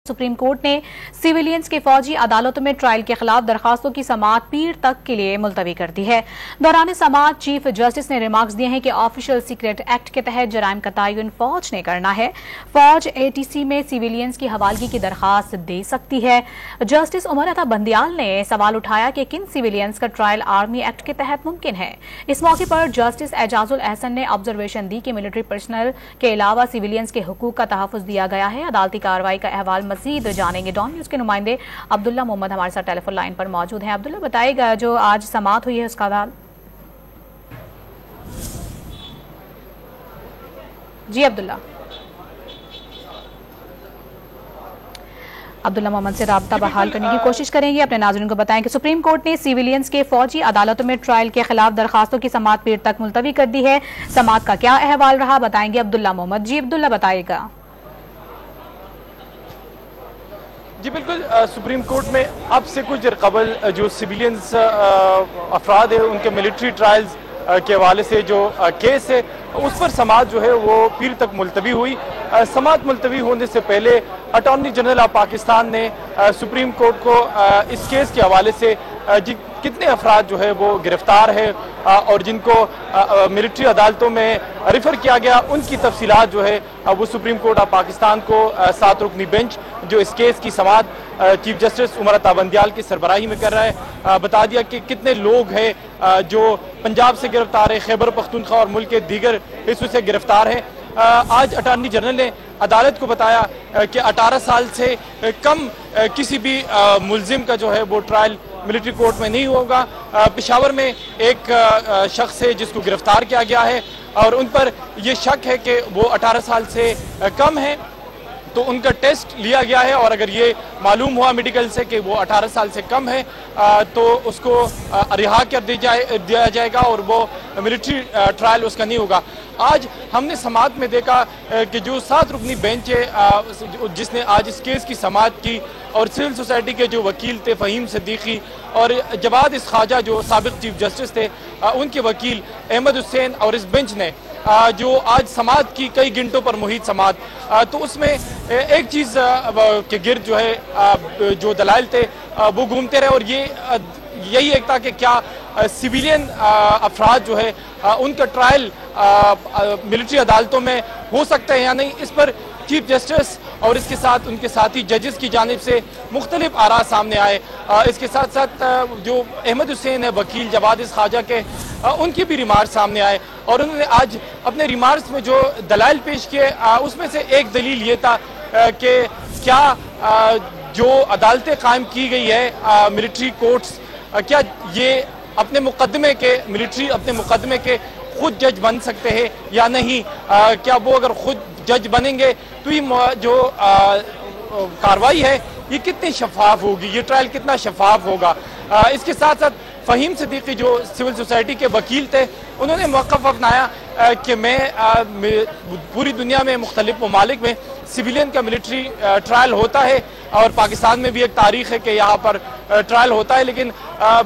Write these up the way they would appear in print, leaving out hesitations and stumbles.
Supreme court ने civilians के फौजी अदालतों में ट्रायल के खिलाफ दरखास्तों की समाअत पीर तक के लिए मुलतवी कर दी है। दौरान समाअत चीफ जस्टिस ने रिमार्क्स दिए हैं कि ऑफिशियल सीक्रेट एक्ट के तहत जराइम का तयन फौज ने करना है। फौज एटीसी में सिविलियंस की हवालगी की दरखास्त दे सकती है। जस्टिस उमर अता बंदियाल ने सवाल उठाया कि किन सिविलियंस का ट्रायल आर्मी एक्ट के तहत मुमकिन है। इस मौके पर जस्टिस एजाजुल एहसन ने ऑब्जर्वेशन दी कि मिलिट्री पर्सनल के अलावा सिविलियंस के हुकूक का तहफ़्फ़ुज़ दिया गया है। अदालती कार्रवाई का अहवाल मजीद जानेंगे। डॉन न्यूज के नुमाइंदे अब्दुल्ला मोहम्मद हमारे साथ टेलीफोन लाइन पर मौजूद हैं। अब्दुल्ला, बताइएगा जो आज समाअत हुई है उसका हाल। जी अब्दुल्ला मोहम्मद से राब्ता बहाल करने की कोशिश करेंगे। अपने नाज़रीन को बताएं कि सुप्रीम कोर्ट ने सिविलियंस के फौजी अदालतों में ट्रायल के खिलाफ दरखास्तों की समाअत पीर तक मुलतवी कर दी है। समाअत का क्या अहवाल रहा, बताएंगे अब्दुल्ला मोहम्मद। जी अब्दुल्ला, बताइएगा। जी बिल्कुल, सुप्रीम कोर्ट में अब से कुछ देर कबल जो सिविलियंस अफराद है उनके मिलिट्री ट्रायल्स के हवाले से जो केस है उस पर समाअत जो है वो पीर तक मुलतवी हुई। समाअत मुलतवी होने से पहले अटॉर्नी जनरल ऑफ पाकिस्तान ने सुप्रीम कोर्ट को इस केस के हवाले से कितने अफराद जो है वो गिरफ्तार है और जिनको मिलिट्री अदालतों में रिफर किया गया उनकी तफसीलात जो है वो सुप्रीम कोर्ट ऑफ पाकिस्तान को 7 रुकनी बेंच जो इस केस की समाअत चीफ जस्टिस उमर अता बंदियाल की सरबराही में कर रहा है बता दिया कि कितने लोग हैं जो पंजाब से गिरफ्तार है, खैबर पख्तूनख्वा और मुल्क के दीगर हिस्सों से गिरफ्तार है। आज अटॉर्नी जनरल ने अदालत को बताया कि 18 साल से कम किसी भी मुलजिम का जो है वो ट्रायल मिलिट्री कोर्ट में नहीं होगा। पेशावर में एक शख्स है जिसको गिरफ्तार किया गया है और उन पर यह शक है कि वो 18 साल से कम है, तो उनका टेस्ट लिया गया है और अगर ये मालूम हुआ मेडिकल से कि वो 18 साल से कम है तो उसको रिहा कर दिया जाएगा और वो मिलिट्री ट्रायल उसका नहीं होगा। आज हमने समाअत में देखा कि जो 7 रुकनी बेंच है जिसने आज इस केस की समाअत की और सिविल सोसाइटी के जो वकील थे फ़हीम सिद्दीकी और जवाद इस ख्वाजा जो साबिक चीफ जस्टिस थे उनके वकील अहमद हुसैन और इस बेंच ने जो आज समाअत की कई घंटों पर मुहित समाअत तो उसमें एक चीज़ के गिर्द जो है जो दलाइल थे वो घूमते रहे और यही एक था कि क्या सिविलियन अफराद जो है उनका ट्रायल मिलिट्री अदालतों में हो सकता है या नहीं। इस पर चीफ जस्टिस और इसके साथ उनके साथी जजेस की जानिब से मुख्तलिफ आरा सामने आए। इसके साथ साथ जो अहमद हुसैन है वकील जवाद इस ख्वाजा के उनके भी रिमार्क सामने आए और उन्होंने आज अपने रिमार्क्स में जो दलाइल पेश किए उसमें से एक दलील ये था कि क्या जो अदालतें कायम की गई है मिलिट्री कोर्ट्स क्या ये अपने मुकदमे के मिलिट्री अपने मुकदमे के खुद जज बन सकते हैं या नहीं। क्या वो अगर खुद जज बनेंगे तो ये जो कार्रवाई है ये कितनी शफाफ होगी, ये ट्रायल कितना शफाफ होगा। इसके साथ साथ फ़हीम सिद्दीकी जो सिविल सोसाइटी के वकील थे उन्होंने मौक़िफ़ अपनाया कि मैं पूरी दुनिया में मुख्तलिफ ममालिक में सिविलियन का मिलिट्री ट्रायल होता है और पाकिस्तान में भी एक तारीख है कि यहाँ पर ट्रायल होता है, लेकिन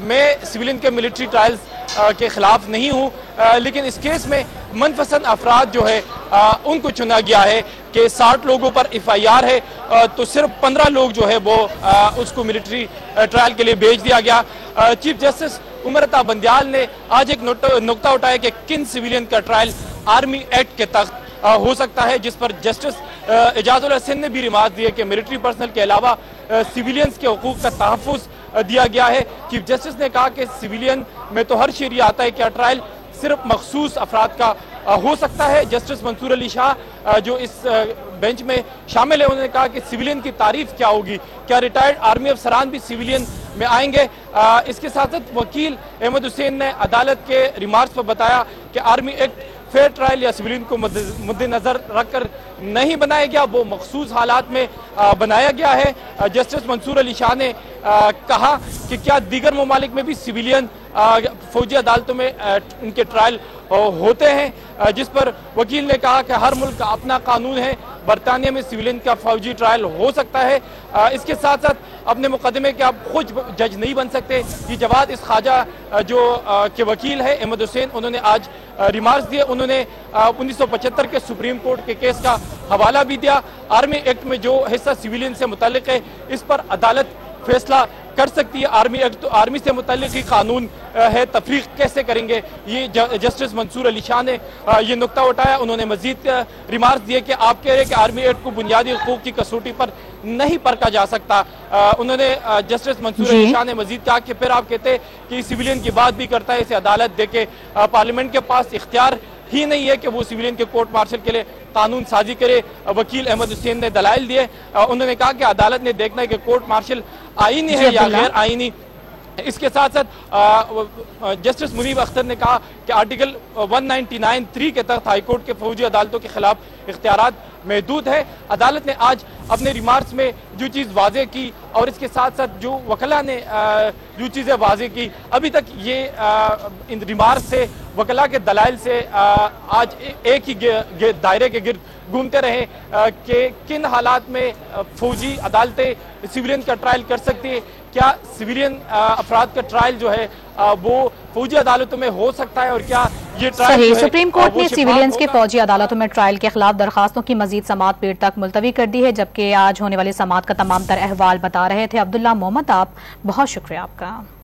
मैं सिविलियन के मिलिट्री ट्रायल्स के खिलाफ नहीं हूँ। लेकिन इस केस में मनपसंद अफराद जो है उनको चुना गया है कि 60 लोगों पर FIR है तो सिर्फ 15 लोग जो है वो उसको मिलिट्री ट्रायल के लिए भेज दिया गया। चीफ जस्टिस उमर अता बंदियाल ने आज एक नुक्ता उठाया कि किन सिविलियन का ट्रायल आर्मी एक्ट के तहत हो सकता है, जिस पर जस्टिस एजाजुल एहसन ने भी रिमार्क दिए कि मिलिट्री पर्सनल के अलावा सिविलियंस के हुकूक का तहफ़्फ़ुज़ दिया गया है। चीफ जस्टिस ने कहा कि सिविलियन में तो हर शरिया आता है, क्या ट्रायल सिर्फ मखसूस अफराद का हो सकता है। जस्टिस मंसूर अली शाह जो इस बेंच में शामिल है उन्होंने कहा कि सिविलियन की तारीफ क्या होगी, क्या रिटायर्ड आर्मी अफसरान भी सिविलियन में आएंगे। इसके साथ साथ वकील अहमद हुसैन ने अदालत के रिमार्क्स पर बताया कि आर्मी एक्ट फेयर ट्रायल या सिविलियन को मद्देनजर रखकर नहीं बनाया गया, वो मखसूस हालात में बनाया गया है। जस्टिस मंसूर अली शाह ने कहा कि क्या दीगर ममालिक में भी सिविलियन फौजी अदालतों में उनके ट्रायल होते हैं, जिस पर वकील ने कहा कि हर मुल्क का अपना कानून है बरतानिया में सिविलियन का फौजी ट्रायल हो सकता है। इसके साथ साथ अपने मुकदमे के आप खुद जज नहीं बन सकते। ये जवाद इस ख्वाजा जो के वकील है अहमद हुसैन, उन्होंने आज रिमार्क्स दिए। उन्होंने 1975 के सुप्रीम कोर्ट के केस का हवाला भी दिया। आर्मी एक्ट में जो हिस्सा सिविलियन से मुतालिक है इस पर अदालत फैसला कर सकती है। आर्मी एक्ट तो आर्मी से मुतालिक ही कानून है, तफरीक कैसे करेंगे, ये जस्टिस मंसूर अली शाह ने ये नुक्ता उठाया। उन्होंने मजीद रिमार्क्स दिए कि आप कह रहे हैं कि आर्मी एक्ट को बुनियादी हुकूक की कसौटी पर नहीं परखा जा सकता। उन्होंने जस्टिस मंसूर अली शाह ने मजीद कहा कि फिर आप कहते हैं कि सिविलियन की बात भी करता है, इसे अदालत दे के पार्लियामेंट के पास इख्तियार ही नहीं है कि वो सिविलियन के कोर्ट मार्शल के लिए कानून साजी करे। वकील अहमद हुसैन ने दलाइल दिए। उन्होंने कहा कि अदालत ने देखना है कि कोर्ट मार्शल आईनी है या गैर आईनी। इसके साथ साथ जस्टिस मुनीब अख्तर ने कहा कि आर्टिकल 199(3) के तहत हाईकोर्ट के फौजी अदालतों के खिलाफ इख्तियारात महदूद है। अदालत ने आज अपने रिमार्क्स में जो चीज़ वाजे की और इसके साथ साथ जो वकला ने जो चीज़ें वाजे की, अभी तक ये इन रिमार्क्स से वकला के दलाइल से आज एक ही दायरे के गिर्द घूमते रहे कि किन हालात में फौजी अदालतें सिविलियन का ट्रायल कर सकती है, क्या सिविलियन अफराद का ट्रायल जो है वो फौजी अदालतों में हो सकता है और क्या ये ट्रायल सही। सुप्रीम कोर्ट ने सिविलियंस के फौजी अदालतों में ट्रायल के खिलाफ दरखास्तों की मजीद समाअत पीर तक मुलतवी कर दी है, जबकि आज होने वाली समाअत का तमाम तर अहवाल बता रहे थे अब्दुल्ला मोहम्मद। आप बहुत शुक्रिया आपका।